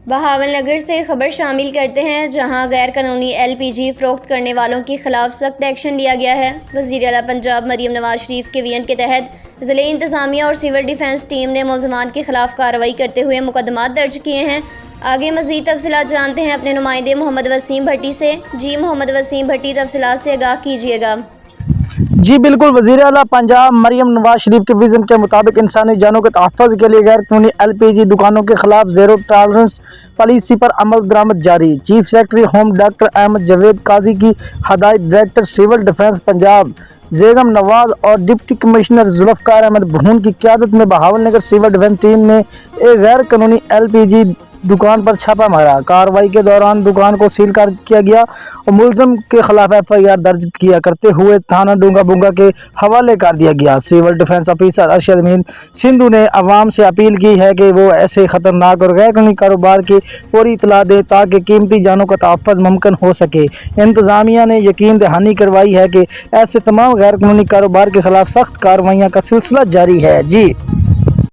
بہاول نگر سے خبر شامل کرتے ہیں، جہاں غیر قانونی LPG فروخت کرنے والوں کے خلاف سخت ایکشن لیا گیا ہے۔ وزیر اعلیٰ پنجاب مریم نواز شریف کے ویژن کے تحت ضلعی انتظامیہ اور سول ڈیفنس ٹیم نے ملزمان کے خلاف کارروائی کرتے ہوئے مقدمات درج کیے ہیں۔ آگے مزید تفصیلات جانتے ہیں اپنے نمائندے محمد وسیم بھٹی سے۔ جی محمد وسیم بھٹی، تفصیلات سے آگاہ کیجیے گا۔ جی بالکل، وزیر اعلیٰ پنجاب مریم نواز شریف کے ویژن کے مطابق انسانی جانوں کے تحفظ کے لیے غیر قانونی LPG دکانوں کے خلاف زیرو ٹالرنس پالیسی پر عمل درآمد جاری۔ Chief secretary home doctor Ahmad Javed Qazi کی ہدایت، ڈائریکٹر سول ڈیفنس پنجاب بیگم نواز اور ڈپٹی کمشنر ذوالفقار احمد بھون کی قیادت میں Bahawal Nagar civil defence team نے ایک غیر قانونی LPG دکان پر چھاپہ مارا۔ کارروائی کے دوران دکان کو سیل کیا گیا اور ملزم کے خلاف FIR درج کیا کرتے ہوئے تھانہ ڈونگا بونگا کے حوالے کر دیا گیا۔ سول ڈیفنس آفیسر ارشد امین سندھو نے عوام سے اپیل کی ہے کہ وہ ایسے خطرناک اور غیر قانونی کاروبار کی فوری اطلاع دیں تاکہ قیمتی جانوں کا تحفظ ممکن ہو سکے۔ انتظامیہ نے یقین دہانی کروائی ہے کہ ایسے تمام غیر قانونی کاروبار کے خلاف سخت کارروائیاں کا سلسلہ جاری ہے۔ جی